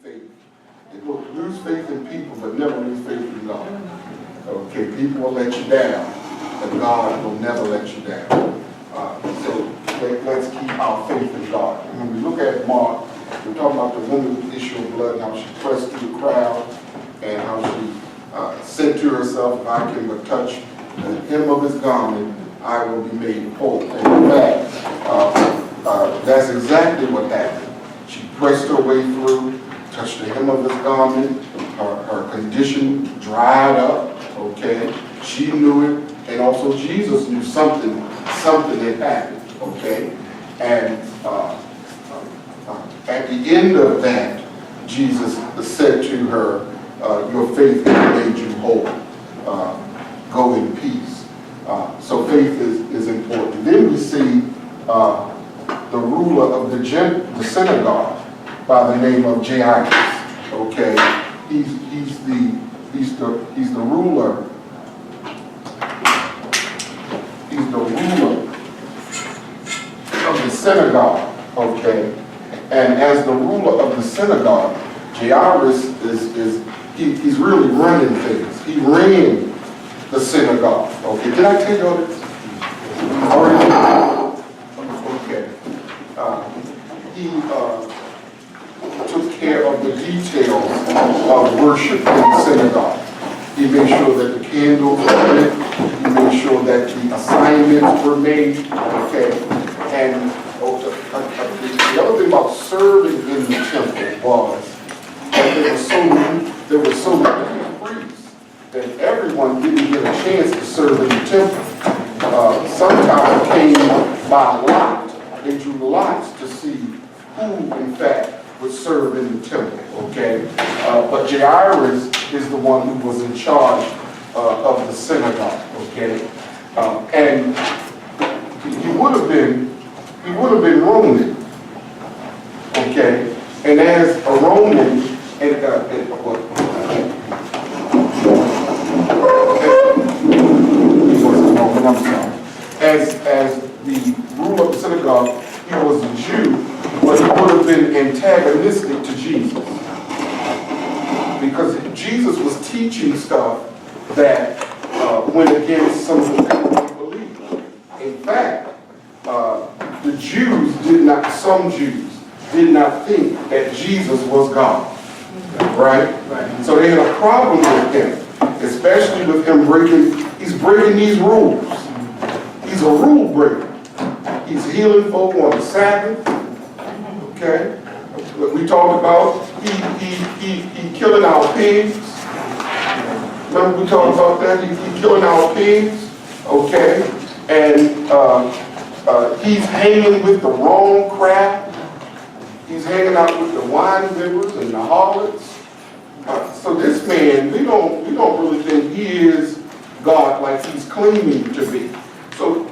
faith. It will lose faith in people, but never lose faith in God. Okay, people will let you down, but God will never let you down. So let's keep our faith in God. And when we look at Mark, we're talking about the woman with the issue of blood and how she pressed through the crowd and how she said to herself, if I can but touch the hem of his garment, I will be made whole. And in fact, that's exactly what happened. She pressed her way through, touched the hem of his garment, her condition dried up, okay? She knew it, and also Jesus knew something had happened, okay? And at the end of that, Jesus said to her, your faith has made you whole. Go in peace. So faith is important. Then we see the ruler of the synagogue by the name of Jairus. Okay, he's the ruler. He's the ruler of the synagogue. Okay, and as the ruler of the synagogue, Jairus he's really running things. He ran the synagogue. Okay, did I tell you all this? Okay. He took care of the details of worship in the synagogue. He made sure that the candles were lit. He made sure that the assignments were made. Okay, and the other thing about serving in the temple was that there were so many priests that everyone didn't get a chance to serve in the temple. Sometimes it came by lot. They drew lots to see who, in fact, would serve in the temple, okay? But Jairus is the one who was in charge of the synagogue, okay? And he would have been Roman, okay? And as a Roman, as the ruler of the synagogue, he was a Jew, but he would have been antagonistic to Jesus. Because Jesus was teaching stuff that went against some of the people he believed. In fact, some Jews did not think that Jesus was God. Right? So they had a problem with him, especially with him he's breaking these rules. He's a rule breaker. He's healing folk on the Sabbath. Okay? What we talked about, he killing our pigs. Remember we talked about that? He killing our pigs. Okay? And he's hanging with the wrong crowd. He's hanging out with the wine bibbers and the harlots. So this man, we don't really think he is God like he's claiming to be. So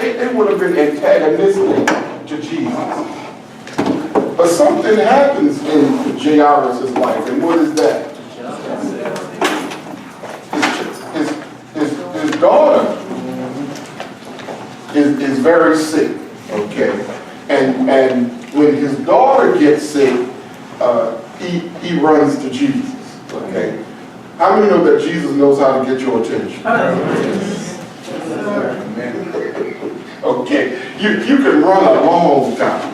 they would have been antagonistic to Jesus. But something happens in Jairus' life, and what is that? His daughter is very sick, okay? And when his daughter gets sick, he runs to Jesus, okay? How many know that Jesus knows how to get your attention? Okay, you can run a long time,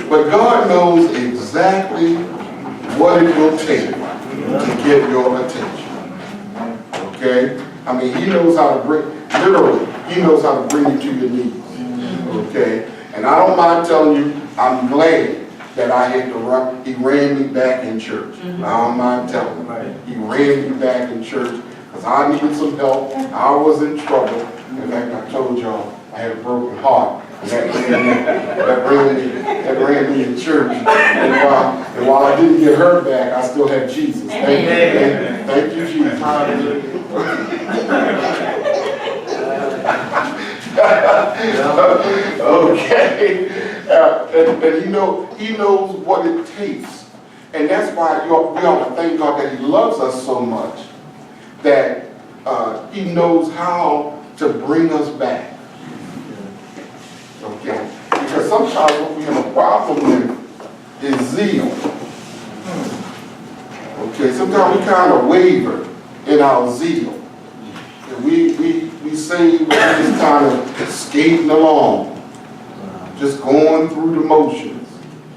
but God knows exactly what it will take to get your attention, okay? I mean, he knows how to he knows how to bring you to your knees, okay? And I don't mind telling you, I'm glad that I had to run. He ran me back in church. I don't mind telling you. He ran me back in church because I needed some help. I was in trouble. In fact, I told y'all I had a broken heart. That ran me in church. And while I didn't get her back, I still had Jesus. Thank you, Jesus. Okay. And he knows what it takes. And that's why we ought to thank God that he loves us so much that he knows how to bring us back. Okay? Because sometimes what we have a problem with is zeal. Okay, sometimes we kind of waver in our zeal. And we say we're just kind of skating along, just going through the motions.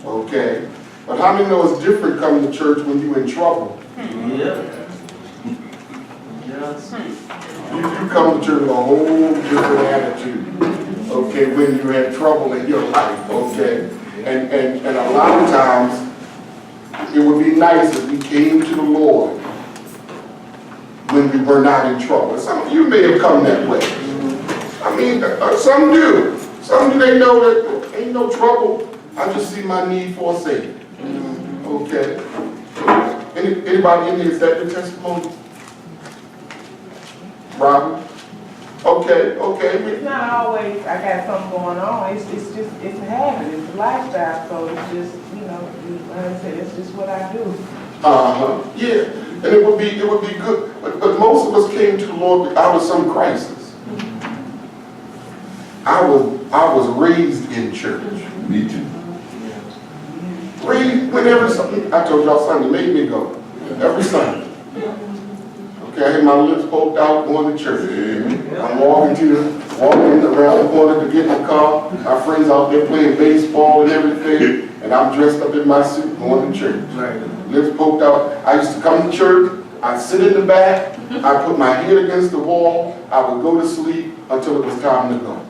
Okay? But how many know it's different coming to church when you're in trouble? Yeah. Yes. You come to church with a whole different attitude. Okay, when you had trouble in your life. Okay? And a lot of times, it would be nice if we came to the Lord when we were not in trouble. Some of you may have come that way. I mean, some do. Some do, they know that ain't no trouble. I just see my need for a Savior. Okay. Anybody in here, is that your testimony? Robin? Okay. It's not always I got something going on. It's just it's a habit. It's a lifestyle. So it's just like I said, it's just what I do. Yeah. And it would be good. But most of us came to the Lord out of some crisis. I was raised in church. Me too. Raised whenever something. I told y'all Sunday made me go every Sunday. Okay, I had my lips poked out going to church. I'm walking around the corner to get in the car. My friends out there playing baseball and everything, and I'm dressed up in my suit going to church. Lips poked out. I used to come to church. I'd sit in the back. I'd put my head against the wall. I would go to sleep until it was time to go.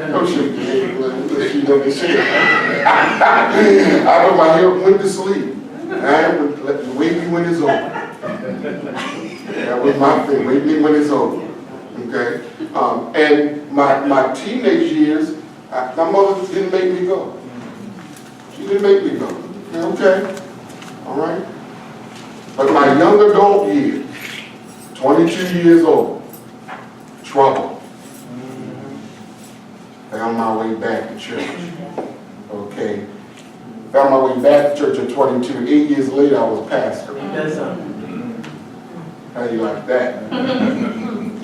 No shit. I put my head, went to sleep. I would wake me when it's over. That was my thing. Wake me when it's over. Okay. And my teenage years, my mother didn't make me go. She didn't make me go. Okay. All right. But my young adult years, 22 years old, trouble. Found my way back to church. Okay. Found my way back to church at 22. 8 years later, I was a pastor. How you like that?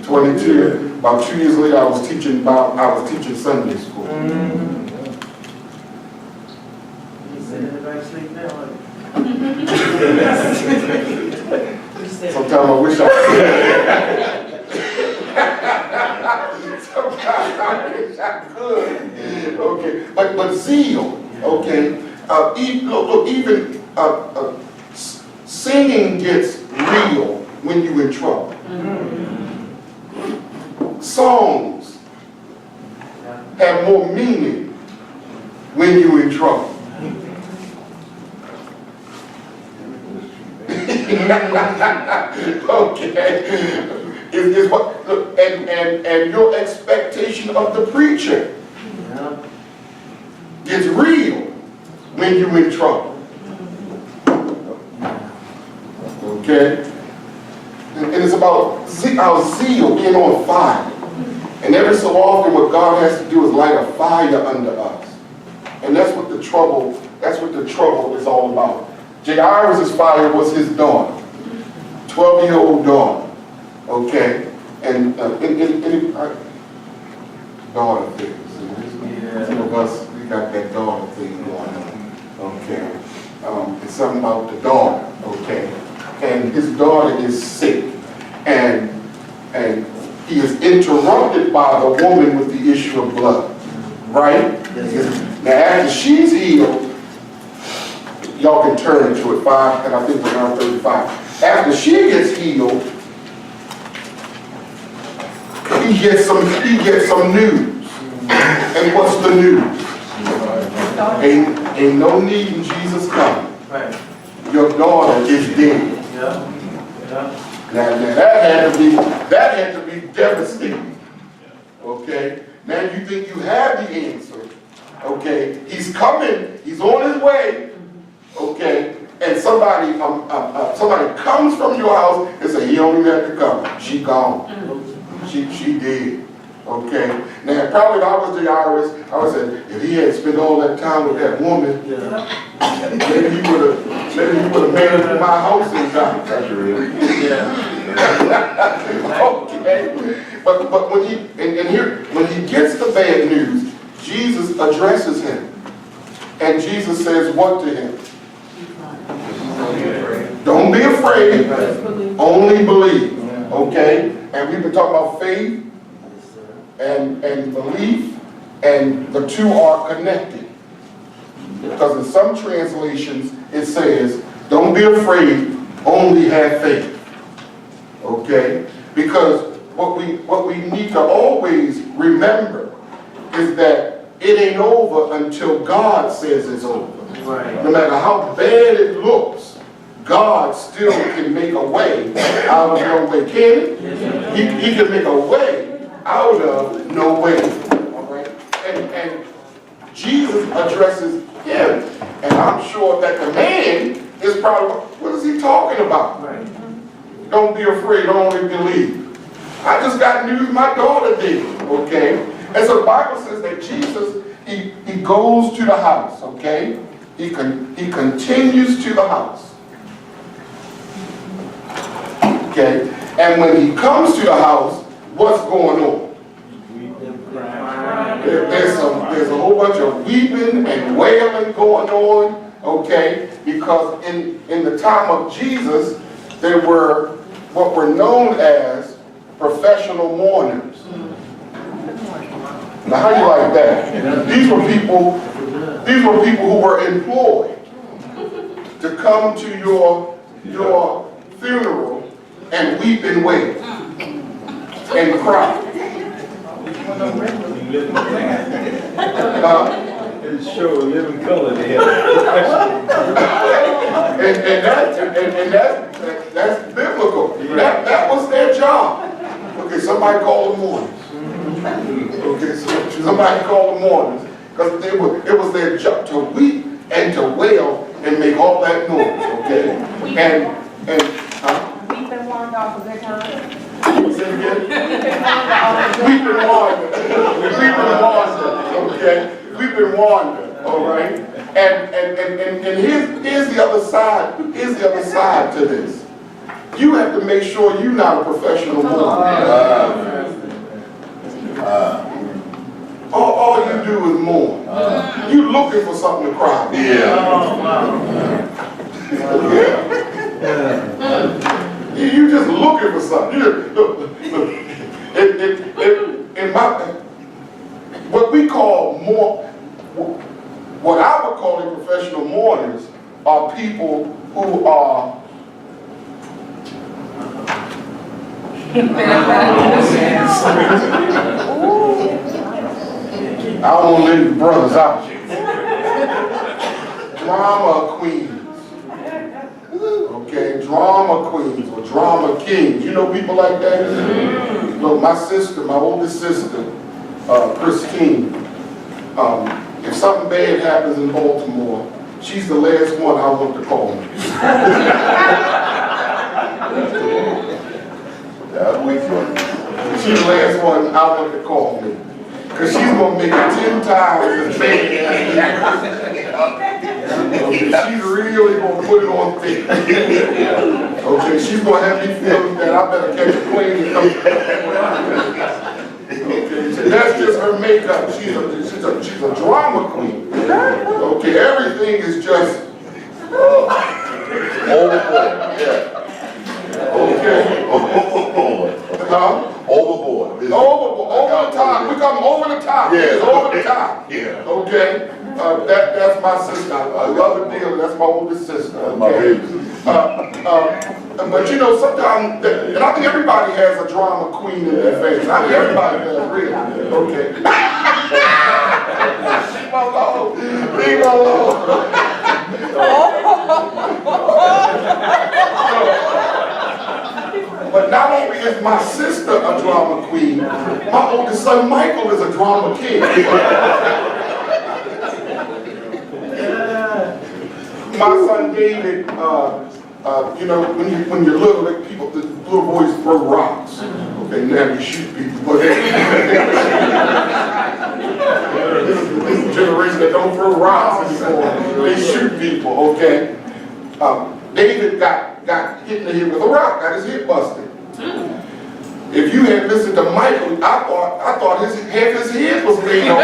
22. About 2 years later, I was teaching Sunday school. Sometimes I wish I could. Sometimes I wish I could. Okay, but zeal. Okay, even singing gets real when you're in trouble. Songs have more meaning when you're in trouble. Okay. Is what and your expectation of the preacher gets real when you're in trouble. Okay? And it's about our zeal being on fire. And every so often what God has to do is light a fire under us. And that's what the trouble is all about. Jairus' fire was his daughter, 12-year-old daughter. Okay? And daughter things. Some of us, we got that daughter thing going on. Okay? It's something about the daughter. Okay? And his daughter is sick. And he is interrupted by the woman with the issue of blood. Right? Now after she's healed, y'all can turn to it 5, and I think around 35. After she gets healed, he gets some news. And what's the news? Ain't no need in Jesus coming. Your daughter is dead. Now that had to be devastating. Okay? Now you think you have the answer. Okay? He's coming. He's on his way. Okay? And somebody comes from your house and say, he don't even have to come. She gone. She did. Okay? Now probably if I was Jairus, I would say, if he had spent all that time with that woman, maybe he would have made it to my house in time. That's real. Okay. But when he gets the bad news, Jesus addresses him. And Jesus says what to him? Don't be afraid, only believe. Okay? And we've been talking about faith and belief, and the two are connected. Because in some translations it says, don't be afraid, only have faith. Okay? Because what we need to always remember is that it ain't over until God says it's over. Right. No matter how bad it looks, God still can make a way out of no way. Can he? He can make a way out of no way. All right? And Jesus addresses him. And I'm sure that the man is probably, what is he talking about? Right. Don't be afraid, only believe. I just got news my daughter did. Okay? And so the Bible says that Jesus, he goes to the house. Okay? He continues to the house. Okay? And when he comes to the house, what's going on? There's a whole bunch of weeping and wailing going on, okay? Because in the time of Jesus, there were what were known as professional mourners. Now, how do you like that? These were people who were employed to come to your funeral and weep and wail and cry. It shows a living color there. and that's biblical. That was their job. Okay, somebody called the mourners. Okay, so somebody called the mourners because it was their job to weep and to wail and make all that noise. Okay, and We've been warned off of their time. say again? We've been warned. We've been warned. Okay, we've been warned. All right, and here's the other side. Here's the other side to this. You have to make sure you're not a professional mourner. All you do is mourn. You looking for something to cry about. You just looking for something. What we call what I would call professional mourners are people who are I don't want to leave the brothers out. Drama queens. Okay, drama queens or drama kings. You know people like that? Look, my oldest sister, Christine, if something bad happens in Baltimore, she's the last one I want to call me. She's the last one I want to call me. Because she's going to make it 10 times as bad. She's really going to put it on thick. Okay, she's going to have me feeling that I better catch a plane and come. Okay, so that's just her makeup. She's a drama queen. Okay, everything is just overboard. Yeah. Okay. Overboard. Over the top. We come over the top. Yeah. Over the top. Yeah. Okay. That's my sister. I love her dearly. That's my oldest sister. Okay. But you know, sometimes, and I think everybody has a drama queen in their face. I think everybody does, really. Okay. Leave me alone. Leave me alone. But not only is my sister a drama queen, my oldest son Michael is a drama king. My son David, you know, when you're little, like the little boys throw rocks. Okay, now they shoot people. This is a generation that don't throw rocks anymore. They shoot people. Okay. David got hit in the head with a rock, got his head busted. If you had listened to Michael, I thought half his head was made off.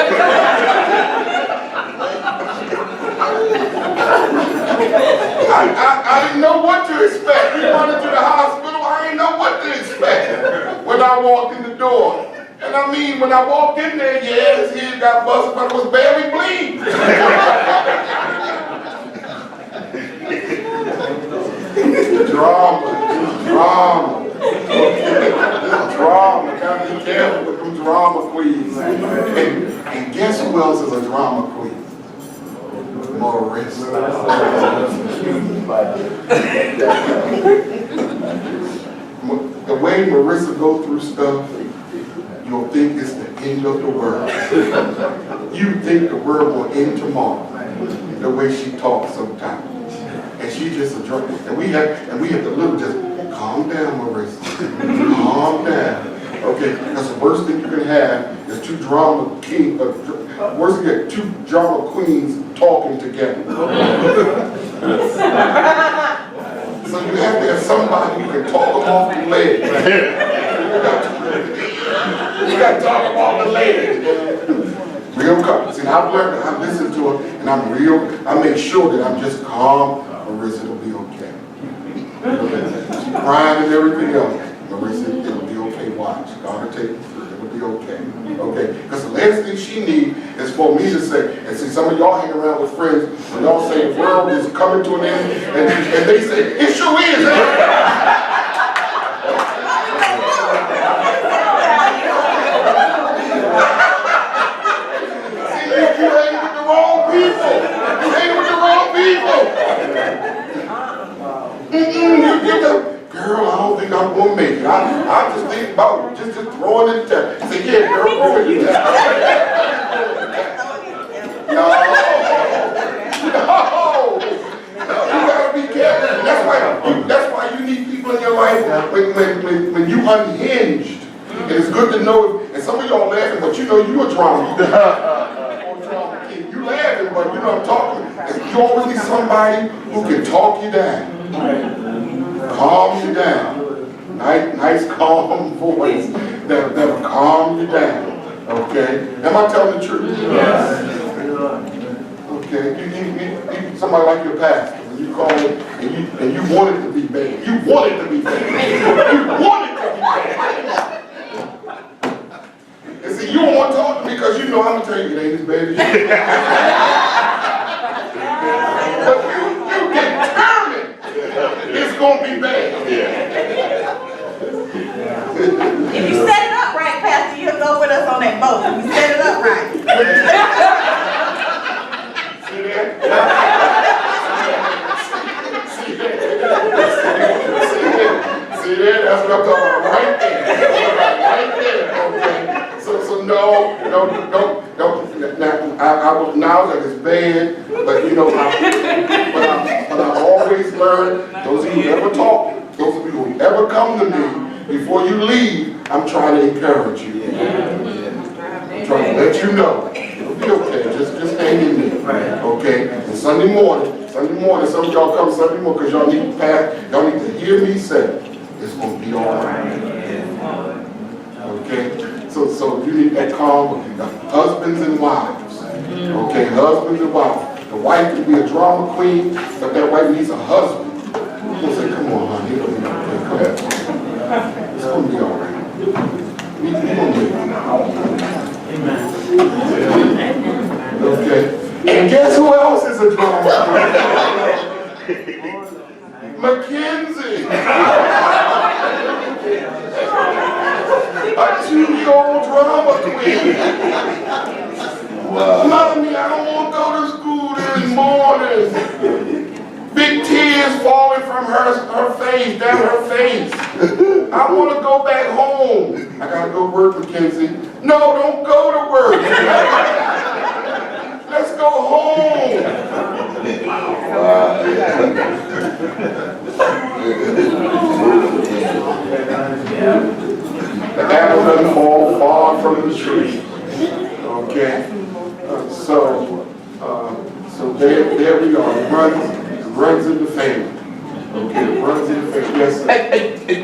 bleeding when I walked in there. Yeah, his head got busted, but it was barely bleeding. Drama. Drama. Gotta be careful with them drama queens. And guess who else is a drama queen? Marissa. The way Marissa goes through stuff, you'll think it's the end of the world. You think the world will end tomorrow, the way she talks sometimes. And she just a drunk. And we have to little just calm down, Marissa. Calm down. Okay, because the worst thing you can have is two drama queens talking together. So you have to have somebody who can talk them off the ledge. You got to talk them off the ledge. Real calm. See, I've learned, I listen to her, and I make sure that I'm just calm. Marissa, it'll be okay. She's crying and everything else. Marissa, it'll be okay. Watch. God will take you through. It'll be okay. Okay? Because the last thing she needs is for me to say, and see, some of y'all hang around with friends, and y'all say the world is coming to an end, and they say, it sure is. See, you hang with the wrong people. You hang with the wrong people. Girl, I don't think I'm going to make it. I just think about just throwing it down. I say, yeah, girl, throw it down. No. You got to be careful. That's why you need people in your life when you unhinged. And it's good to know, and some of y'all laughing, but you know you a drama. You laughing, but you know I'm talking. You always need somebody who can talk you down. Calm you down. Nice calm voice that'll calm you down. Okay? Am I telling the truth? Yes. Okay? You somebody like your pastor, when you call him and you want it to be bad. You want it to be bad. You want it to be bad. And see, you don't want to talk to me because you know I'm going to tell you it ain't as bad as you. But you determined it's going to be bad. If you set it up right, Pastor, you'll go with us on that boat. If you set it up right. See that? See that? That's what I'm talking about right there. Right there. Okay. So no. Now, I will acknowledge that it's bad, but you know, but I've always learned, those of you who ever talk, those of you who ever come to me, before you leave, I'm trying to encourage you. I'm trying to let you know. It'll be okay. Just hang in there. Okay? And Sunday morning, some of y'all come Sunday morning because y'all need to hear me say, it's going to be all right. Okay? So you need that calm with husbands and wives. Okay? Husbands and wives. The wife can be a drama queen, but that wife needs a husband. You'll say, come on, honey. It'll be okay. Come on. It's going to be all right. We're going to do it. Amen. Okay. And guess who else is a drama queen? Mackenzie. A 2-year-old drama queen. Wow. Mommy, I don't want to go to school this morning. Big tears falling from her face, down her face. I want to go back home. I got to go work, Mackenzie. No, don't go to work. Let's go home. The apple doesn't fall far from the tree. Okay? So there we are. Runs in the family. Okay, runs in the family. Yes, sir. Hey,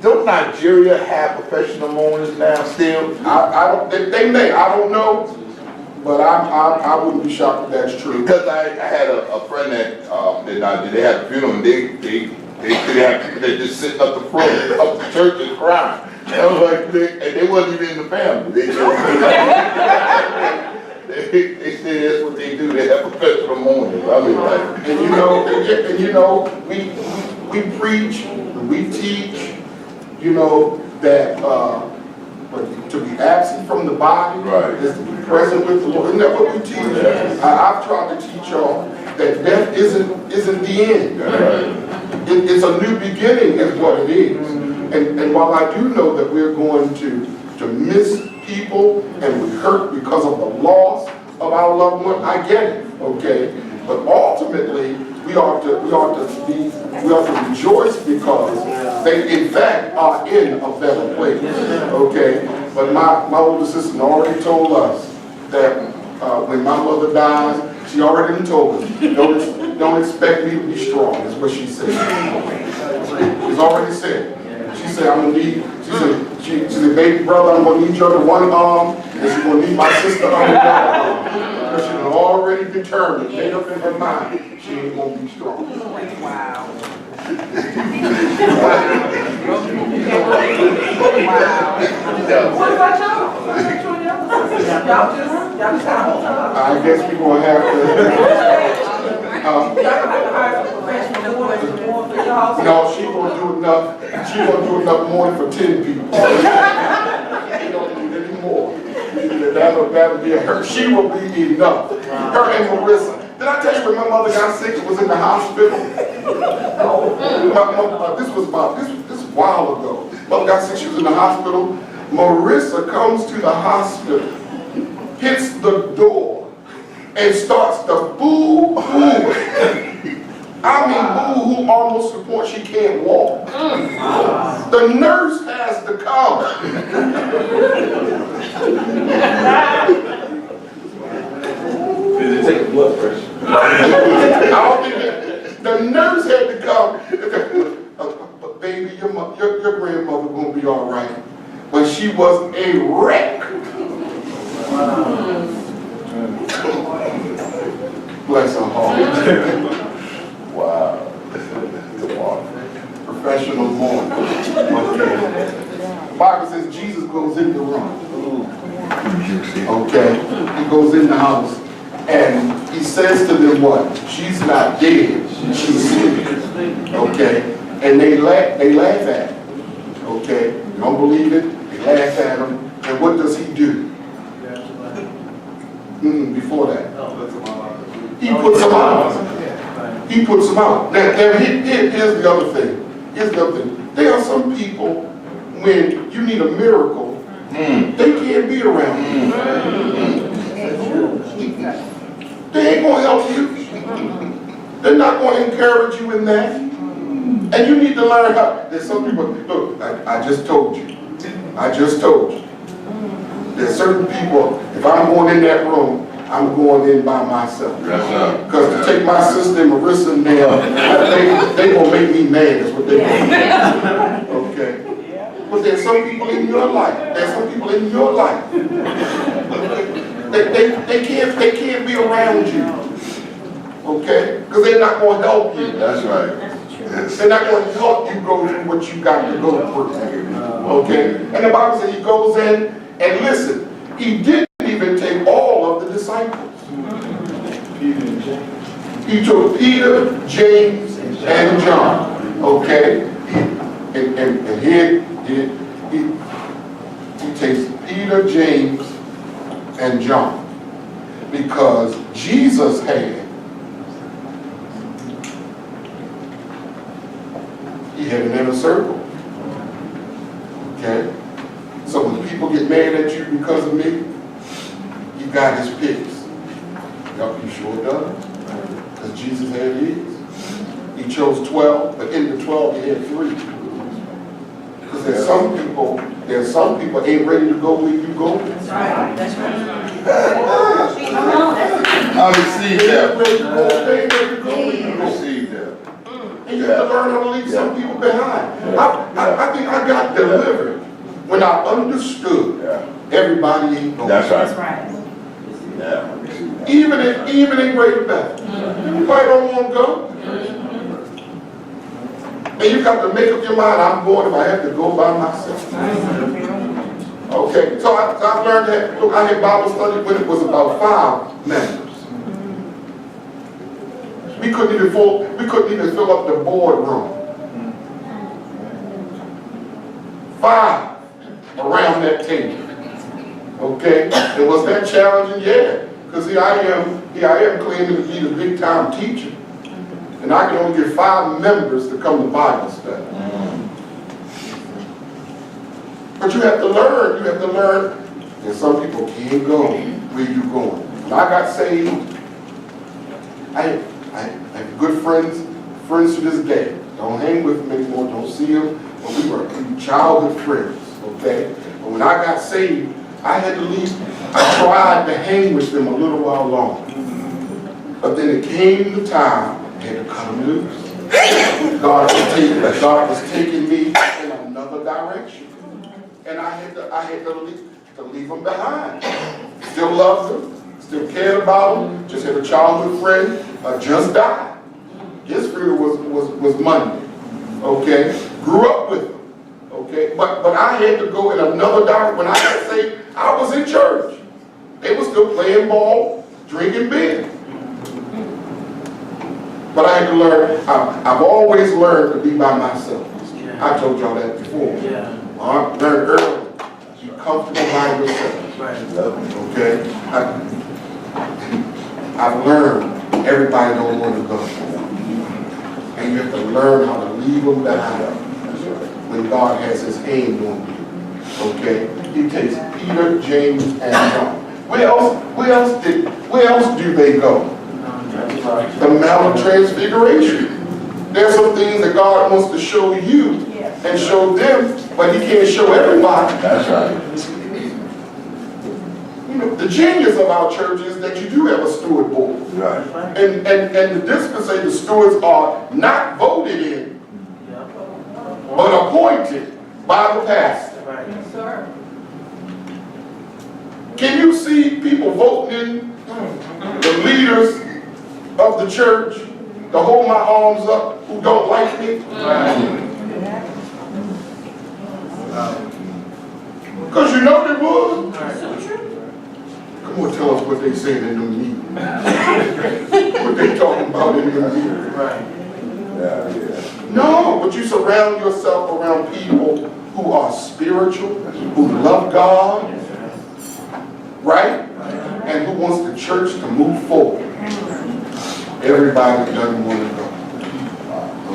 don't Nigeria have professional mourners now still? I don't. They may. I don't know. But I wouldn't be shocked if that's true. Because I had a friend that they had a funeral and they have people that just sitting up the front of the church and crying. I was like, and they wasn't even in the family. They said that's what they do. They have professional mourners. I mean, like, And we preach, we teach, that to be absent from the body Right. is to be present with the Lord. Isn't that what we teach? Yes. I've tried to teach y'all that death isn't the end. right. It's a new beginning is what it is. And while I do know that we're going to miss people and we hurt because of the loss of our loved one, I get it, okay? But ultimately, we ought to rejoice because they in fact are in a better place, okay? But my older sister already told us that when my mother dies, she already told us, don't expect me to be strong, is what she said. She's already said. She said, I'm gonna need, she said, baby brother, I'm gonna need you under one arm, and she's gonna need my sister under the other arm. Because she's already determined, made up in her mind, she ain't gonna be strong. Wow. What about y'all? Y'all just have to. I guess we're gonna have to, Y'all gonna have to hire some professional boys for your house. no, she gonna do enough more for 10 people. She don't need any more. That'll be her, she will be enough. Her and Marissa. Did I tell you when my mother got sick and was in the hospital? This was a while ago. Mother got sick, she was in the hospital. Marissa comes to the hospital, hits the door, and starts to boo-hoo. I mean boo-hoo almost to the point she can't walk. The nurse has to come. Did it take blood pressure? I don't think the nurse had to come. But baby, your grandmother gonna be all right. But she was a wreck. Bless her heart. Wow. Professional mourner. Okay. The Bible says Jesus goes in the room. Okay. He goes in the house and he says to them what? She's not dead. She's sleeping. Okay. And they laugh at him. Okay. You don't believe it? They laugh at him. And what does he do? Before that. He puts them out. He puts them out. Now here's the other thing. There are some people, when you need a miracle, they can't be around you. They ain't going to help you. They're not going to encourage you in that. And you need to learn how. There's some people, look, I just told you. There's certain people, if I'm going in that room, I'm going in by myself. Because to take my sister and Marissa in there, they gonna make me mad, that's what they gonna do. Okay? But there's some people in your life, they can't be around you. Okay? Because they're not gonna help you. That's right. They're not going to help you go through what you got to go through. Okay? And the Bible says he goes in and listen, he didn't even take all of the disciples. He took Peter, James, and John. Okay? And here he takes Peter, James, and John. Because Jesus he had an inner circle. Okay? So when people get mad at you because of me, you got his picks. Yup, he sure does. Because Jesus had his. He chose 12, but in the 12 he had 3. Because there's some people ain't ready to go where you go. That's right. That's right. I received They that. ain't ready to go where you I go. received that. And you have to learn how to leave some people behind. I think I got delivered when I understood everybody ain't going. That's That's right. right. Yeah. Even in Greater Bethel. Everybody don't want to go. And you got to make up your mind, I'm going if I have to go by myself. Okay, so I've learned that. Look, I had Bible study when it was about 5 members. We couldn't even fill up the boardroom. 5 around that table. Okay, and was that challenging? Yeah, because here I am claiming to be the big time teacher, and I can only get 5 members to come to Bible study. But you have to learn. And some people can't go where you're going. When I got saved, I have good friends to this day. Don't hang with them anymore, don't see them, but we were childhood friends, okay? But when I got saved, I had to leave. I tried to hang with them a little while longer. But then it came the time I had to cut them loose. God was taking me in another direction. And I had to leave them behind. Still loved them, still cared about them, just had a childhood friend, just died. His funeral was Monday, okay? Grew up with them, okay? But I had to go in another direction. When I got saved, I was in church. They were still playing ball, drinking beer. But I had to learn, I've always learned to be by myself. I told y'all that before. I learned early, be comfortable by yourself. Okay? I've learned everybody don't want to go. And you have to learn how to leave them behind when God has his hand on you. Okay? He takes Peter, James, and John. Where else do they go? The Mount of Transfiguration. There's some things that God wants to show you and show them, but he can't show everybody. That's right. You know, the genius of our church is that you do have a steward board. Right. And the discipline say the stewards are not voted in, but appointed by the pastor. Yes, sir. Can you see people voting in the leaders of the church to hold my arms up who don't like me? Because you know they would. Come on, tell us what they saying in them meetings. What they talking about in them meetings. No, but you surround yourself around people who are spiritual, who love God, right? And who wants the church to move forward. Everybody doesn't want to go.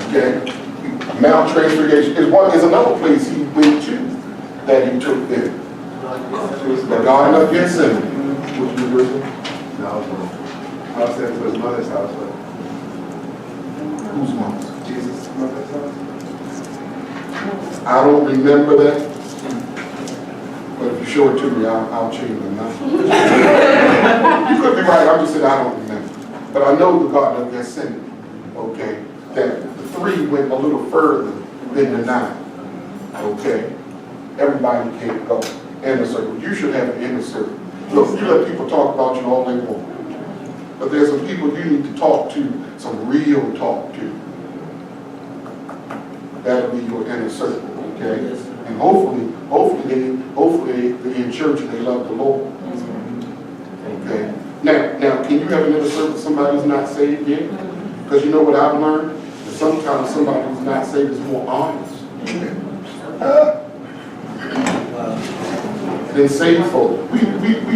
Okay? Mount Transfiguration is another place he went to that he took them. The Garden of Gethsemane. Which university? No, I was sent to his mother's house, but Whose mom's? Jesus' mother's house. I don't remember that. But if you show it to me, I'll change my mind. You could be right, I'm just saying I don't remember. But I know the Garden of Gethsemane, okay, that the 3 went a little further than the 9, okay? Everybody can't go. Inner circle. You should have an inner circle. Look, you let people talk about you all they want. But there's some people you need to talk to, some real talk to. That'll be your inner circle, okay? And hopefully they're in church and they love the Lord. Okay? Now, can you have an inner circle with somebody who's not saved yet? Because you know what I've learned? That sometimes somebody who's not saved is more honest than saved folk. We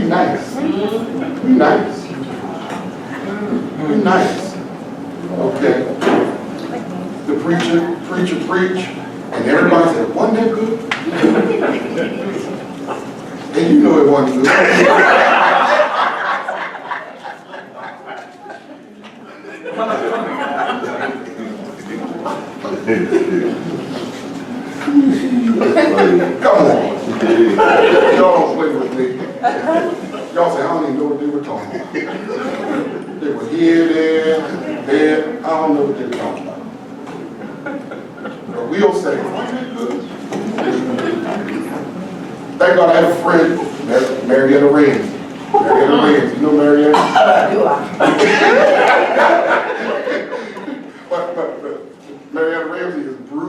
nice. We nice. We nice. Okay? The preacher preach, and everybody said, wasn't that good? And you know it wasn't good. Come on. Y'all don't play with me. Y'all say, I don't even know what they were talking about. They were here, there. I don't know what they were talking about. But we'll say, wasn't that good? Thank God I have a friend, Marietta Ramsey. Marietta Ramsey. You know Marietta? But Marietta Ramsey is brutal.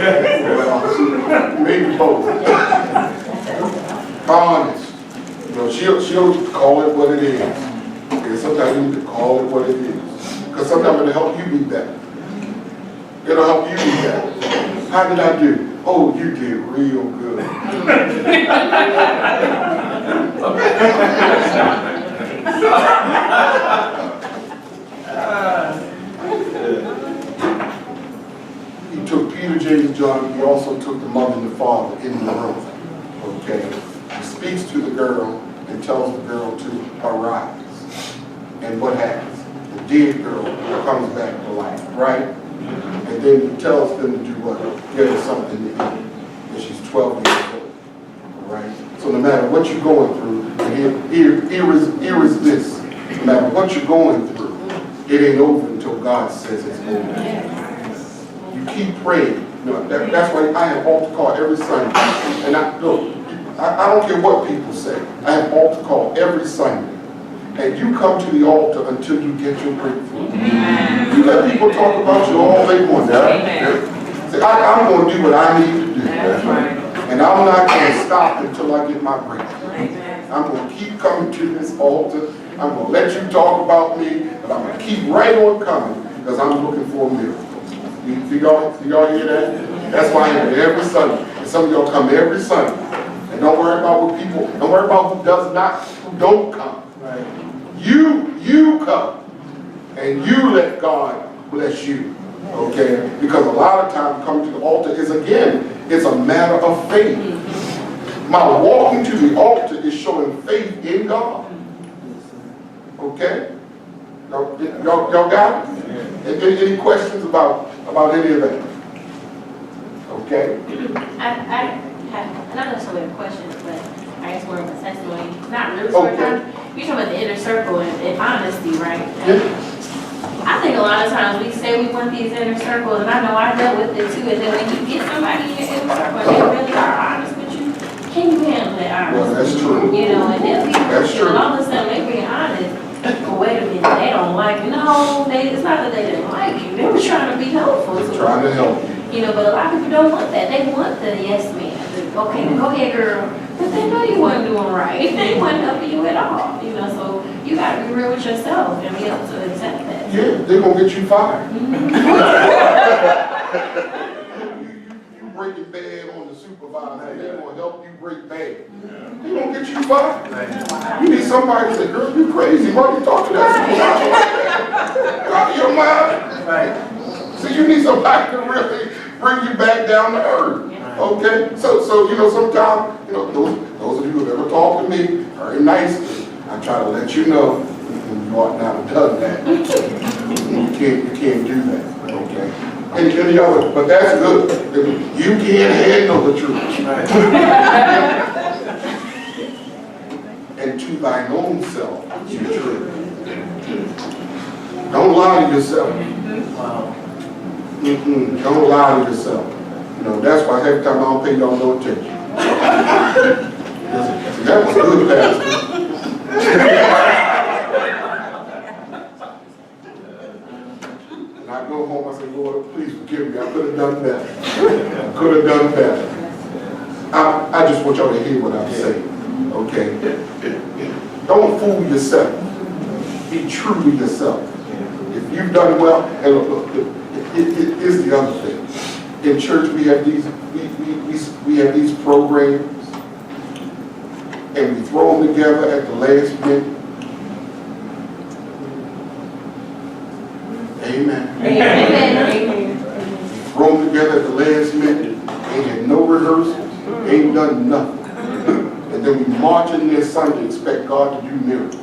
Well, maybe both. Honest. You know, she'll call it what it is. And sometimes you need to call it what it is. Because sometimes it'll help you be better. It'll help you be better. How did I do? Oh, you did real good. He took Peter, James, and John. He also took the mother and the father in the room. Okay? He speaks to the girl and tells the girl to arise. And what happens? The dead girl comes back to life, right? And then he tells them to do what? Get her something to eat. And she's 12 years old. All right? So no matter what you're going through, and here is this. No matter what you're going through, it ain't over until God says it's over. You keep praying. You know, that's why I have altar call every Sunday. And I don't care what people say. I have altar call every Sunday. And you come to the altar until you get your breakthrough. You let people talk about you all they want. Say, I'm going to do what I need to do. And I'm not going to stop until I get my breakthrough. I'm going to keep coming to this altar. I'm going to let you talk about me, but I'm going to keep right on coming because I'm looking for a miracle. Do y'all hear that? That's why I'm here every Sunday. And some of y'all come every Sunday. And don't worry about what people, don't worry about who don't come. Right. You come. And you let God bless you. Okay? Because a lot of times coming to the altar is, again, it's a matter of faith. My walking to the altar is showing faith in God. Okay? Y'all got it? Any questions about any of that? Okay? I have not necessarily a question, but I guess more of a testimony. Not really sort of. You're talking about the inner circle and honesty, right? Yeah. I think a lot of times we say we want these inner circles, and I know I dealt with it too, and then when you get somebody in your inner circle and they really are honest with you, can you handle that honesty? Well, that's true. You know, and then people, That's true. and all of a sudden they being honest, but wait a minute, they don't like you. No, it's not that they didn't like you. They were trying to be helpful. They're trying to help you. You know, but a lot of people don't want that. They want the yes man. Okay, go ahead, girl. But they know you weren't doing right. They weren't helping you at all. You know, so you got to be real with yourself and be able to accept that. Yeah, they're going to get you fired. Mm-hmm. you breaking bad on the supervisor, and they're going to help you break bad. They're going to get you fired. You need somebody to say, girl, you crazy. Why you talking to that supervisor? Out of your mind. So you need somebody to really bring you back down to earth. Okay? So you know, sometimes, you know, those of you who have ever talked to me very nicely, I try to let you know you ought not have done that. You can't do that. Okay? Any other, but that's good. You can't handle the truth. And to thine own self you truth. Don't lie to yourself. Don't lie to yourself. You know, that's why every time I don't pay y'all no attention. That was good, Pastor. And I go home, I say, Lord, please forgive me. I could have done better. I just want y'all to hear what I'm saying. Okay? Don't fool yourself. Be true to yourself. If you've done well, and look, here's the other thing. In church, we have these programs, and we throw them together at the last minute. Amen. Amen. Throw them together at the last minute. Ain't had no rehearsals. Ain't done nothing. And then we march in there Sunday, expect God to do miracles.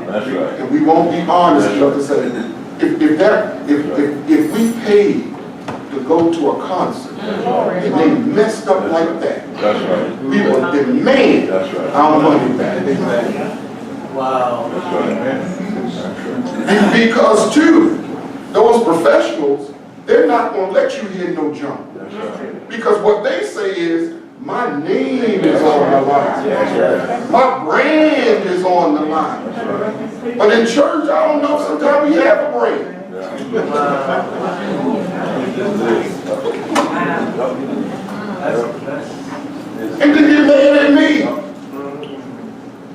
That's right. And we won't be honest enough to say, if we paid to go to a concert and they messed up like that, That's right. we will demand That's right. our money back. Wow. That's right. Because too, those professionals, they're not going to let you hear no junk. That's right. Because what they say is, my name is on the line. That's right. My brand is on the line. That's right. But in church, I don't know, sometimes we have a brand. Yeah. And then you're mad at me.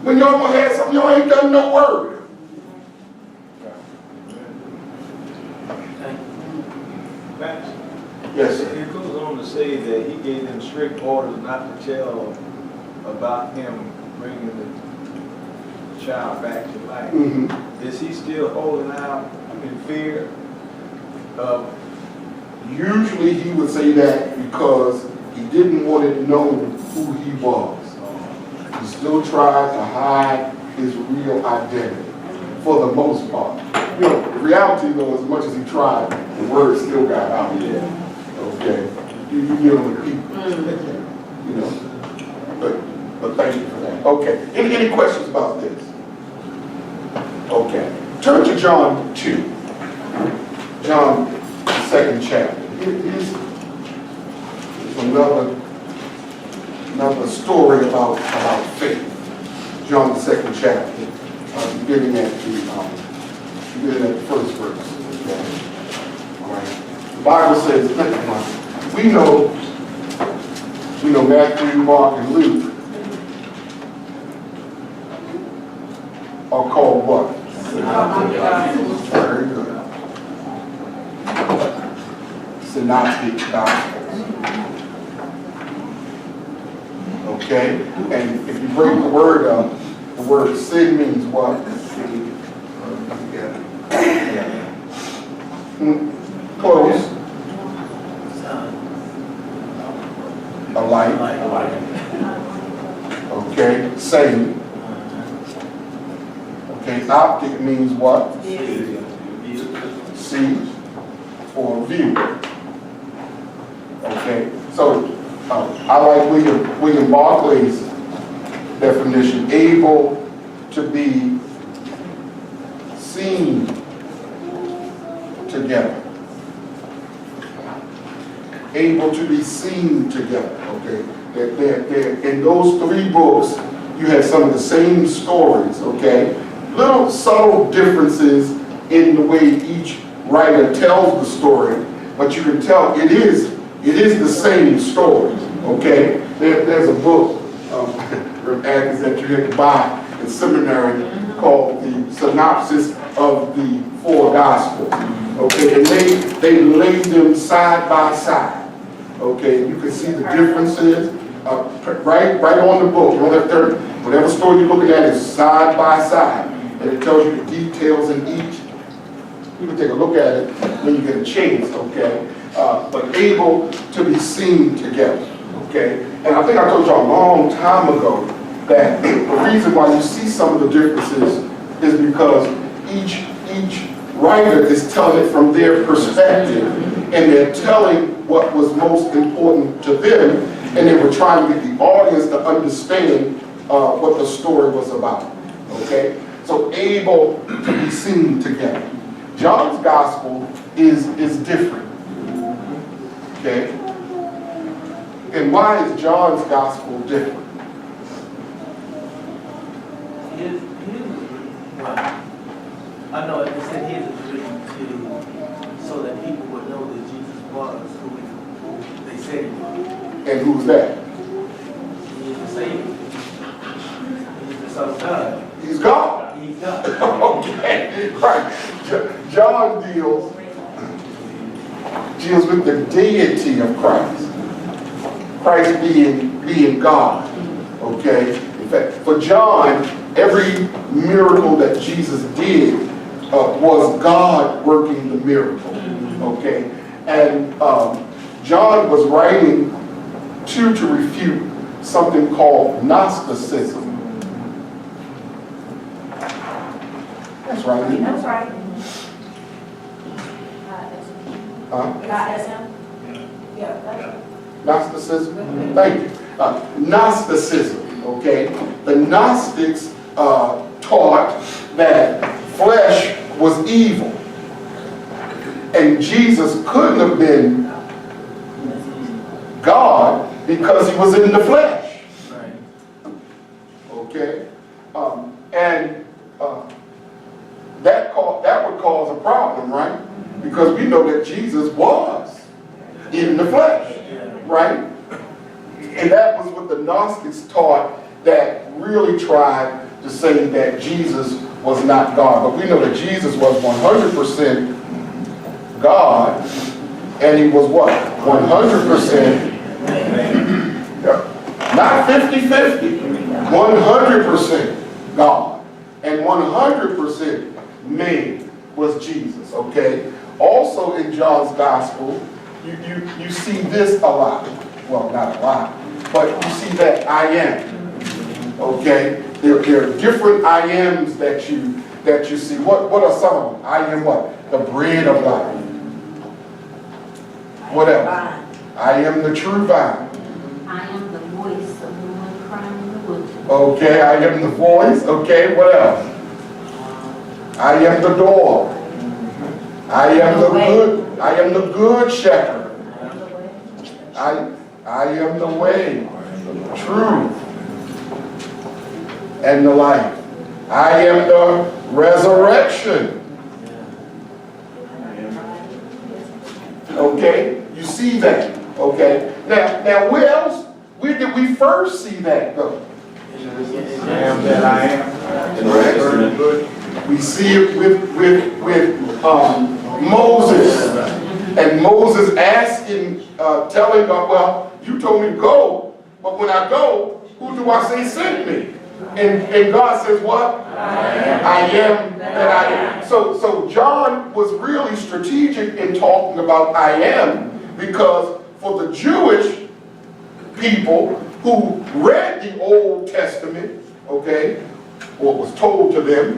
When y'all gonna have something, y'all ain't done no work. Yes, sir. It goes on to say that he gave them strict orders not to tell about him bringing the child back to life. Mm-hmm. Is he still holding out in fear of? Usually he would say that because he didn't want it known who he was. He still tried to hide his real identity for the most part. You know, the reality though, as much as he tried, the word still got out there. Okay? You dealing with people. You know. But thank you for that. Okay. Any questions about this? Okay. Turn to John 2. John, the 2nd chapter. Here's another story about faith. John, the 2nd chapter, beginning at the first verse. Okay? All right. The Bible says, we know Matthew, Mark, and Luke are called what? Very good. Synoptic Gospels. Okay? And if you break the word up, the word sin means what? Close. Alike. Okay? Same. Okay? Optic means what? See or view. Okay? So, I like William Barclay's definition, able to be seen together. Able to be seen together, okay? In those 3 books, you have some of the same stories, okay? Little subtle differences in the way each writer tells the story, but you can tell it is the same story, okay? There's a book that you had to buy in seminary called the Synopsis of the 4 Gospels, okay? And they lay them side by side, okay? You can see the differences right on the book. You don't have to, whatever story you're looking at is side by side, and it tells you the details in each. You can take a look at it when you get a chance, okay? But able to be seen together, okay? And I think I told you a long time ago that the reason why you see some of the differences is because each writer is telling it from their perspective, and they're telling what was most important to them, and they were trying to get the audience to understand what the story was about, okay? So able to be seen together. John's gospel is different, okay? And why is John's gospel different? I know it said his is written to so that people would know that Jesus was who they said he was. And who's that? He is the Savior. He is the Son of God. He's God. He's God. Okay, right. John deals with the deity of Christ. Christ being God. Okay? In fact, for John, every miracle that Jesus did was God working the miracle. Okay? And John was writing to refute something called Gnosticism. That's right. That's right. Huh? God is him. Yeah, that's right. Gnosticism? Thank you. Gnosticism, okay? The Gnostics taught that flesh was evil. And Jesus couldn't have been God because he was in the flesh. Right. Okay? That would cause a problem, right? Because we know that Jesus was in the flesh, right? And that was what the Gnostics taught that really tried to say that Jesus was not God. But we know that Jesus was 100% God, and he was what? 100%, not 50-50, 100% God, and 100% man was Jesus, okay? Also in John's gospel, you see this a lot. Well, not a lot, but you see that I am. Okay? There are different I ams that you see. What are some of them? I am what? The bread of life. What else? I am the true vine. I am the voice of the one crying in the wilderness. Okay, I am the voice. Okay, what else? I am the door. I am the good shepherd. I am the way, truth, and the life. I am the resurrection. Okay, you see that. Okay, now where else? Where did we first see that though? I am that I am. We see it with Moses, and Moses asking, telling God, well, you told me to go, but when I go, who do I say sent me? And God says what? I am that I am. So John was really strategic in talking about I am, because for the Jewish people who read the Old Testament, okay, or was told to them,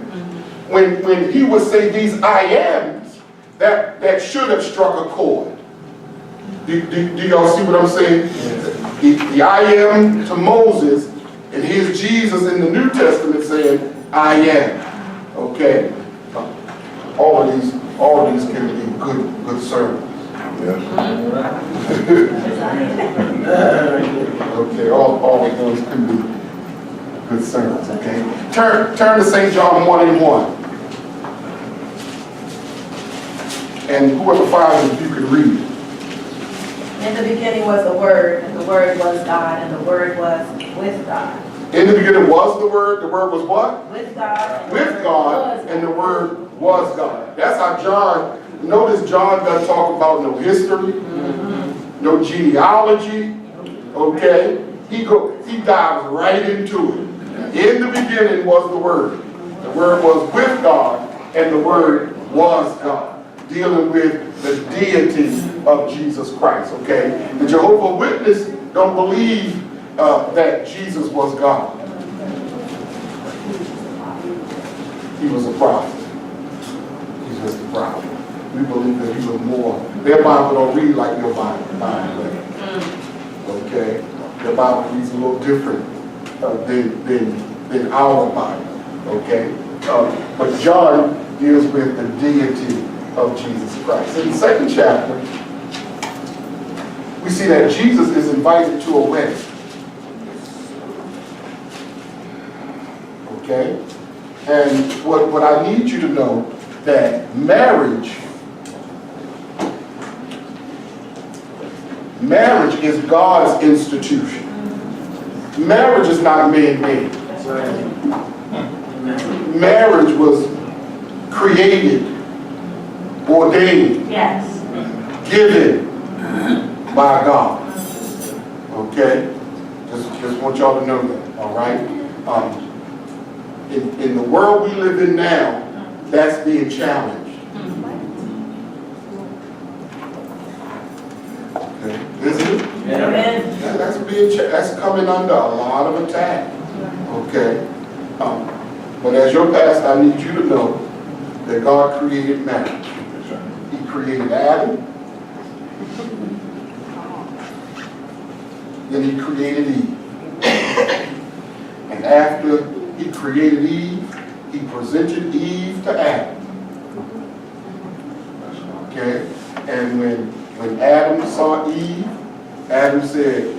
when he would say these I ams, that should have struck a chord. Do y'all see what I'm saying? The I am to Moses, and here's Jesus in the New Testament saying, I am. Okay? All of these can be good sermons. Okay, all of those can be good sermons, okay? Turn to St. John 1:1. And whoever finds it, you can read. In the beginning was the Word, and the Word was God, and the Word was with God. In the beginning was the Word was what? With God. With God, and the Word was God. That's how John, notice John doesn't talk about no history, no genealogy, okay? He dives right into it. In the beginning was the Word. The Word was with God, and the Word was God. Dealing with the deity of Jesus Christ, okay? The Jehovah's Witness don't believe that Jesus was God. He was a prophet. He's just a prophet. We believe that he was more. Their Bible don't read like your Bible. Okay? Their Bible reads a little different than our Bible. Okay? But John deals with the deity of Jesus Christ. In the second chapter, we see that Jesus is invited to a wedding. Okay? And what I need you to know, that marriage is God's institution. Marriage is not man-made. Marriage was created, ordained, Yes. given by God. Okay? Just want y'all to know that, all right? In the world we live in now, that's being challenged. Okay? Isn't it? Amen. That's coming under a lot of attack. Okay? But as your pastor, I need you to know that God created marriage. He created Adam. Then he created Eve. And after he created Eve, he presented Eve to Adam. Okay? And when Adam saw Eve, Adam said,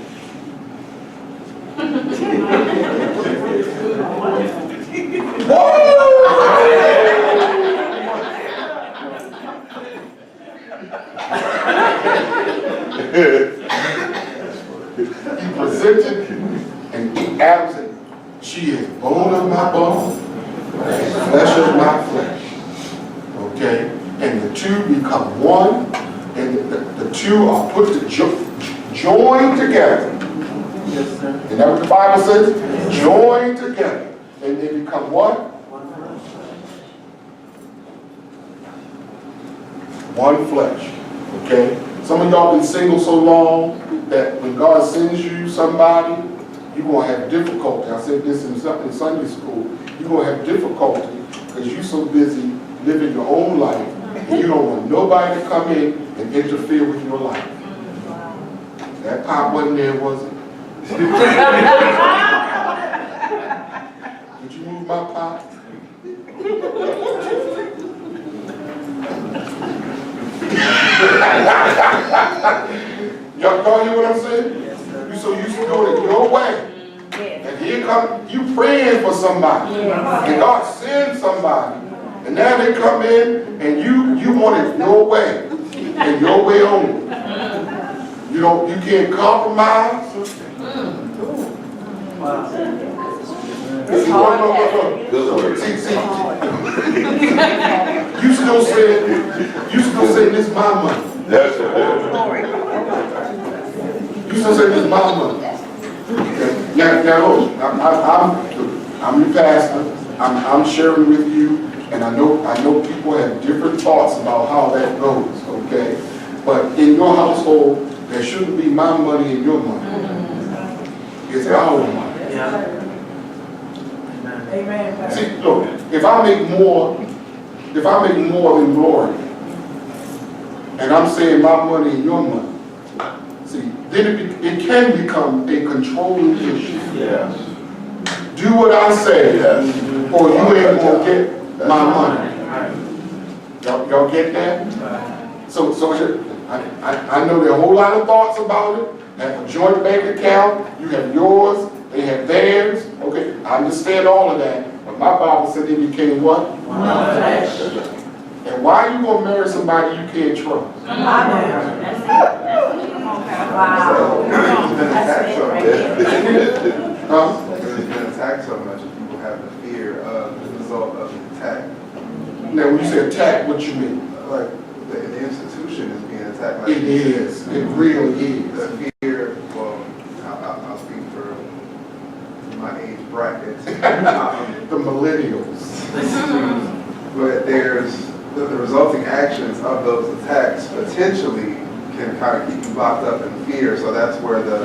She is bone of my bone, and flesh of my flesh. Okay? And the two become one, and the two are put to joined together. Yes, sir. Isn't that what the Bible says? Joined together. And they become what? One flesh. Okay? Some of y'all been single so long that when God sends you somebody, you're going to have difficulty. I said this in Sunday school. You're going to have difficulty because you're so busy living your own life and you don't want nobody to come in and interfere with your life. That pot wasn't there, was it? Did you move my pot? Y'all hear what I'm saying? You so used to doing it your way. And here come you praying for somebody. And God sends somebody. And now they come in and you want it your way. And your way only. You can't compromise. See, you still saying this my money. That's it. You still saying this my money. Now look, I'm your pastor. I'm sharing with you, and I know people have different thoughts about how that goes. Okay, but in your household, there shouldn't be my money and your money. It's our money. Yeah. Amen. See, look, if I make more than glory, and I'm saying my money and your money, see, then it can become a controlling issue. Yes. Do what I say, Yes. or you ain't gonna get my money. Y'all get that? So I know there are a whole lot of thoughts about it. Have a joint bank account, you have yours, they have theirs. Okay, I understand all of that. But my Bible said they became what? One flesh. And why are you gonna marry somebody you can't trust? That's Huh? Because it's been attacked so much, people have the fear of the result of the attack. Now, when you say attack, what you mean? Like, the institution is being attacked. Like, It is. It really is. The fear, well, I'll speak for my age bracket. The millennials. But there's the resulting actions of those attacks potentially can kind of keep you locked up in fear. So that's where the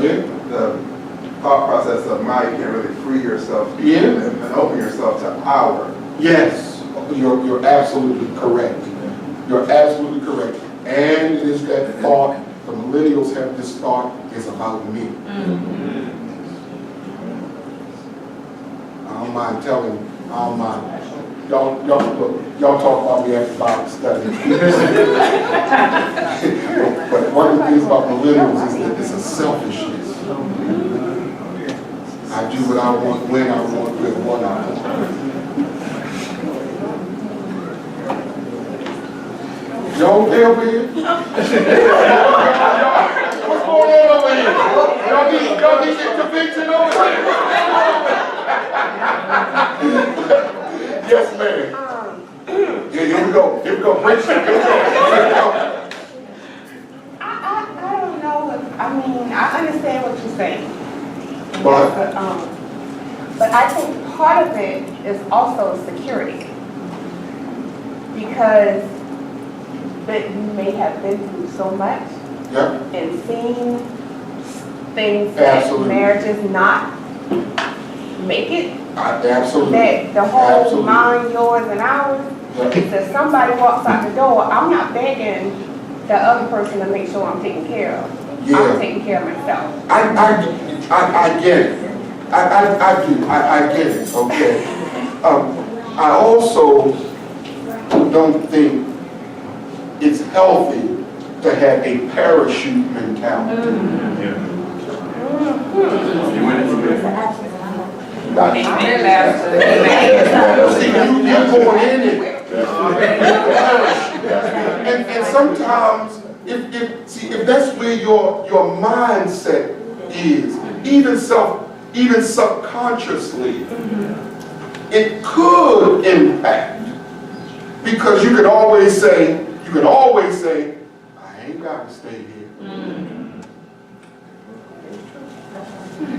thought process of now you can't really free yourself and open yourself to power. Yes, you're absolutely correct. You're absolutely correct. And it is that thought, the millennials have this thought, is about me. I don't mind telling, I don't mind. Y'all talk about me after Bible study. But one of the things about millennials is that it's a selfishness. I do what I want, when I want, with what I want. Y'all okay over here? What's going on over here? Y'all need intervention over here? Yes, ma'am. Yeah, here we go. Here we go. Break it. Here we go. I don't know. I mean, I understand what you're saying. But But I think part of it is also security. Because that you may have been through so much yeah, and seen things that Absolutely. marriages not make it. absolutely. That the whole Absolutely. mine, yours, and ours. Yeah. If somebody walks out the door, I'm not begging the other person to make sure I'm taken care of. Yeah. I'm taking care of myself. I get it. I do. I get it. Okay. I also don't think it's healthy to have a parachute mentality. You're going in it. And sometimes, if that's where your mindset is, even even subconsciously, it could impact. Because you can always say, I ain't got to stay here.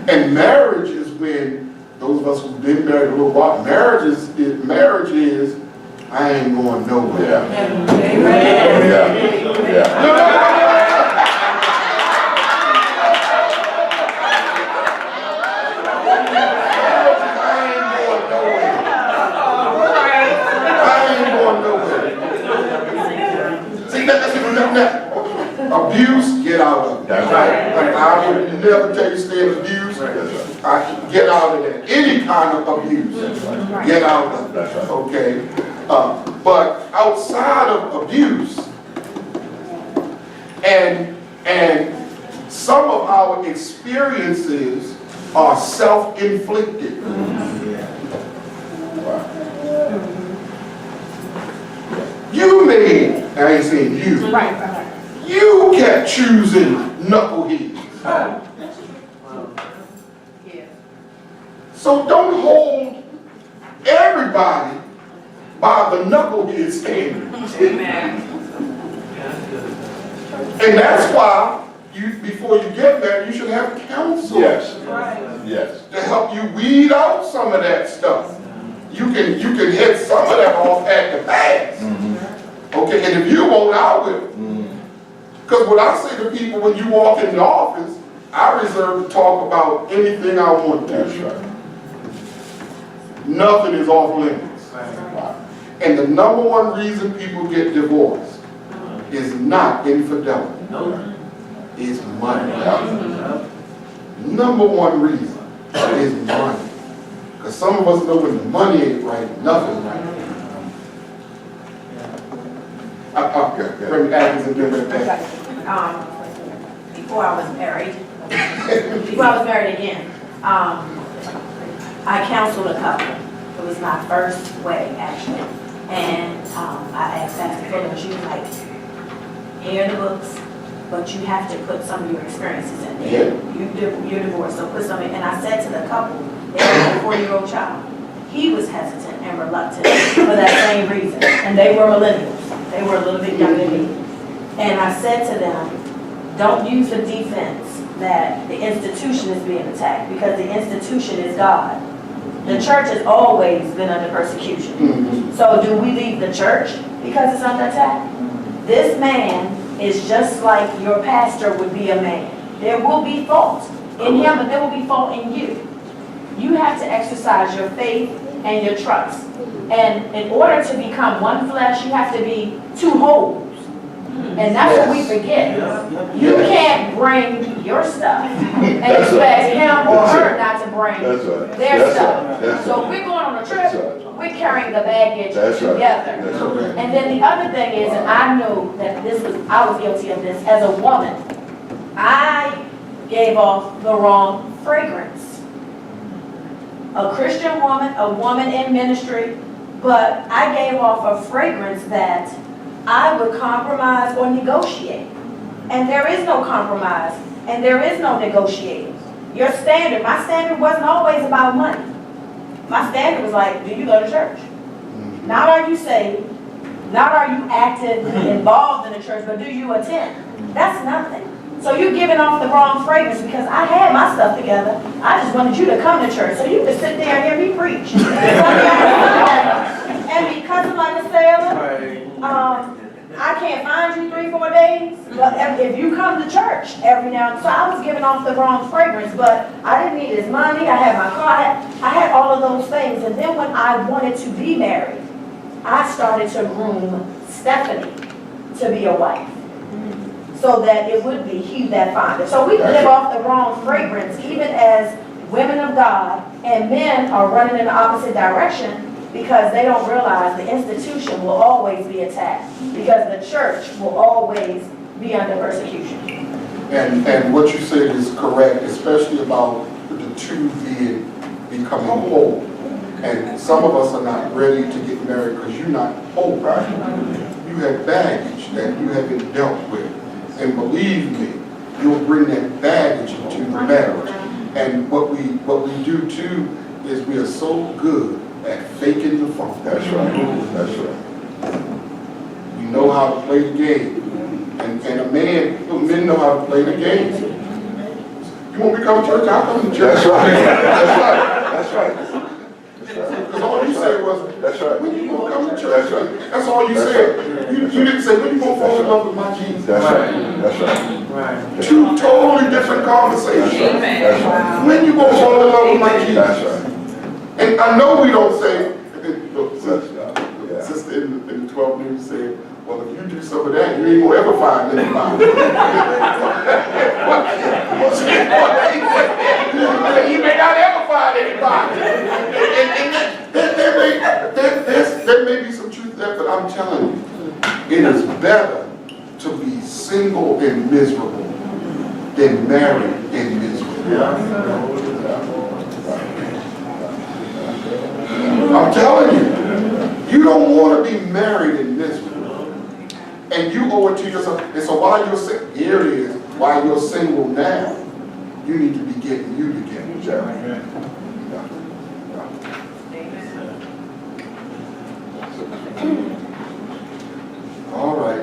And marriage is when, those of us who've been married a little while, marriage is, I ain't going nowhere. Abuse, get out of it. That's right. Like, I would never tell you stay in abuse. I get out of that. Any kind of abuse, get out of it. Okay. But outside of abuse, and some of our experiences are self-inflicted. You made, I ain't saying you. Right. You kept choosing knuckleheads. So don't hold everybody by the knucklehead standard. And that's why before you get there, you should have counsel. Yes. Yes. To help you weed out some of that stuff. You can hit some of that off at the pass. Okay, and if you won't, I will. Because what I say to people when you walk in the office, I reserve to talk about anything I want to. That's right. Nothing is off limits. And the number one reason people get divorced is not infidelity. It's money. Number one reason is money. Because some of us know when the money ain't right, nothing's right. Before I was married, again, I counseled a couple. It was my first wedding, actually. And I asked Pastor Philip, she was like, here are the books, but you have to put some of your experiences in there. You're divorced, so put some in. And I said to the couple, they had a 4-year-old child. He was hesitant and reluctant for that same reason. And they were millennials. They were a little bit younger than me. And I said to them, don't use the defense that the institution is being attacked, because the institution is God. The church has always been under persecution. So do we leave the church because it's under attack? This man is just like your pastor would be a man. There will be fault in him, but there will be fault in you. You have to exercise your faith and your trust. And in order to become one flesh, you have to be two wholes. And that's what we forget. You can't bring your stuff and expect him or her not to bring their stuff. So we're going on a trip, we're carrying the baggage together. And then the other thing is, and I know that I was guilty of this as a woman, I gave off the wrong fragrance. A Christian woman, a woman in ministry, but I gave off a fragrance that I would compromise or negotiate. And there is no compromise, and there is no negotiating. Your standard, my standard wasn't always about money. My standard was like, do you go to church? Not are you saved, not are you actively involved in the church, but do you attend? That's nothing. So you're giving off the wrong fragrance, because I had my stuff together. I just wanted you to come to church so you could sit there and hear me preach. And because I'm like a sailor, I can't find you 3-4 days, but if you come to church every now and then. So I was giving off the wrong fragrance, but I didn't need his money. I had my car, I had all of those things. And then when I wanted to be married, I started to groom Stephanie to be a wife, so that it would be he that findeth. So we live off the wrong fragrance, even as women of God, and men are running in the opposite direction, because they don't realize the institution will always be attacked, because the church will always be under persecution. And what you said is correct, especially about the two becoming whole. And some of us are not ready to get married because you're not whole, right? You have baggage that you haven't dealt with. And believe me, you'll bring that baggage into the marriage. And what we do too is we are so good at faking the funk. That's right. That's right. We know how to play the game. And men know how to play the game. You want me to come to church? I'll come to church. That's right. That's right. That's right. Because all you said was, That's right. when you gonna come to church? That's right. That's all you That's said. You didn't say, when you gonna fall in love with my Jesus? That's right. That's right. Right. Two totally different conversations. That's right. When you gonna fall in love with my Jesus? That's right. And I know we don't say, look, Yeah. sister in the 12th year said, well, if you do some of that, you ain't gonna ever find anybody. You may not ever find anybody. And there may be some truth there, but I'm telling you, it is better to be single and miserable than married and miserable. I'm telling you, you don't want to be married and miserable. And you owe it to yourself. And so while you're single, here it is, while you're single now, you need to be getting you together. All right.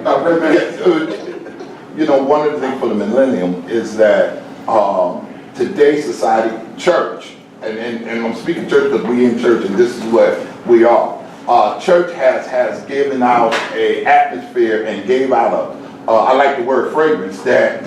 You know, one of the things for the millennium is that today's society, church, and I'm speaking church because we in church and this is what we are. Church has given out a atmosphere and gave out a, I like the word fragrance, that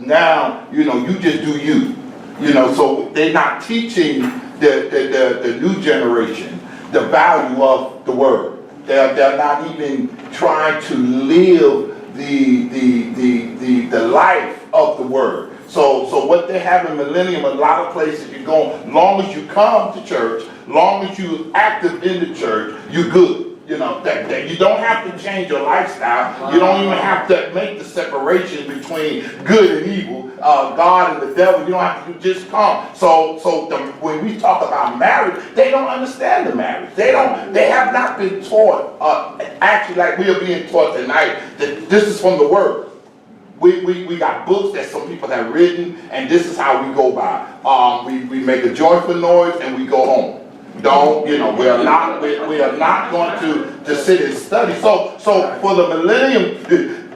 now, you know, you just do you. You know, so they're not teaching the new generation the value of the word. They're not even trying to live the life of the word. So what they have in Millennium, a lot of places you go, long as you come to church, long as you're active in the church, you're good. You know, that you don't have to change your lifestyle. You don't even have to make the separation between good and evil, God and the devil. You don't have to just come. So when we talk about marriage, they don't understand the marriage. They have not been taught, actually like we are being taught tonight, that this is from the Word. We got books that some people have written, and this is how we go by. We make a joyful noise and we go home. Don't, you know, we are not going to sit and study. So for the millennium,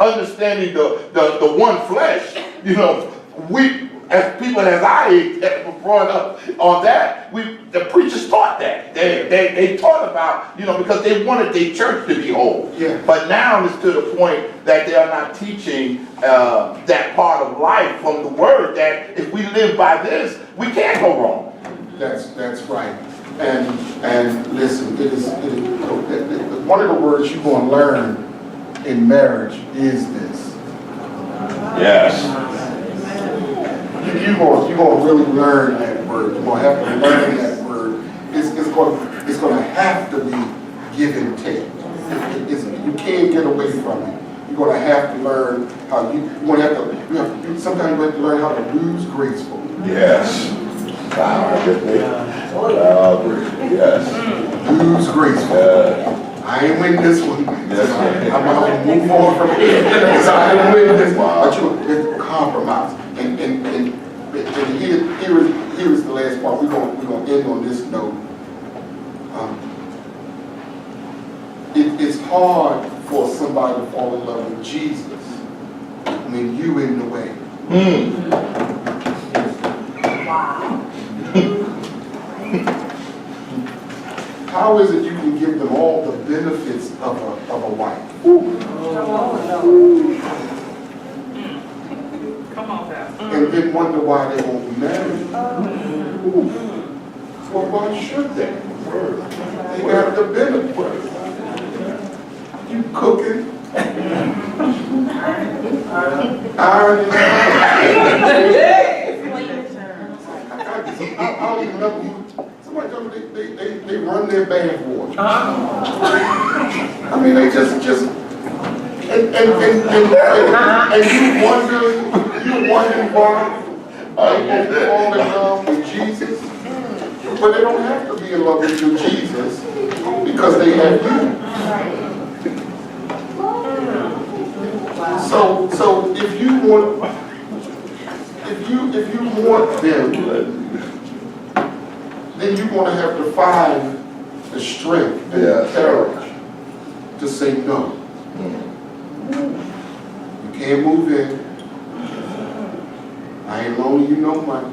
understanding the one flesh, you know, we as people as I were brought up on that, the preachers taught that. They taught about, you know, because they wanted their church to be whole. Yeah. But now it's to the point that they are not teaching that part of life from the Word, that if we live by this, we can't go wrong. That's right. And listen, it is one of the words you're going to learn in marriage is this. Yes. You're going to really learn that word. You're going to have to learn that word. It's going to have to be give and take. You can't get away from it. You're going to have to learn how you sometimes you have to learn how to lose graceful. Yes. Yes. Lose graceful. I ain't win this one. I'm going to move on from here. I ain't win this one. But you compromise. And here is the last part. We're going to end on this note. It's hard for somebody to fall in love with Jesus when you in the way. Wow. How is it you can give them all the benefits of a wife? Come on, Pastor. And then wonder why they won't be married? Well, why should they? They got the benefits. You cooking? Ironing? I don't even know who. Somebody told me they run their bath water. I mean, they just and you wonder why they fall in love with Jesus, but they don't have to be in love with you, Jesus, because they have you. So if you if you want them, then you're gonna have to find the strength and the courage to say no. You can't move in. I ain't loaning you no money.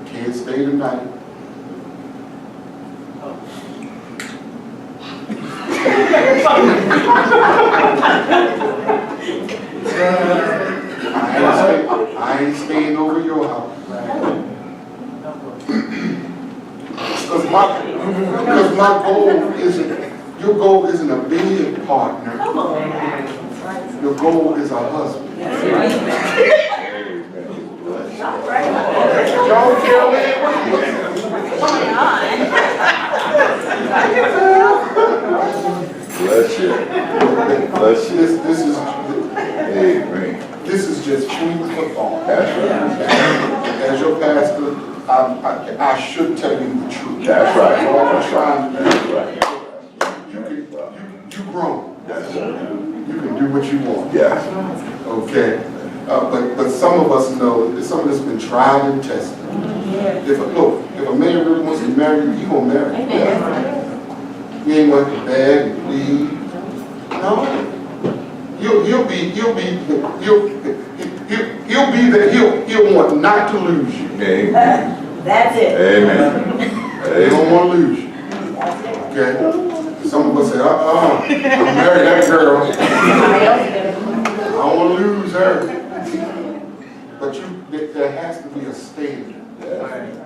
Can't stay tonight. I ain't staying over your house. Because my goal isn't, your goal isn't a bed partner. Your goal is a husband. Y'all care Bless you. Bless you. This is, Amen. this is just food for thought. That's right. As your pastor, I should tell you the truth. That's right. That's all I'm trying to do. That's right. You grown. That's right. You can do what you want. Yes. Okay? But some of us know that some of this has been tried and tested. If a man really wants to marry you, he gonna marry you. He ain't going to beg and plead. No. He'll want not to lose you. Amen. That's it. Amen. They don't want to lose you. Okay? Some of us say, I'm married that girl. I don't want to lose her. But there has to be a standard.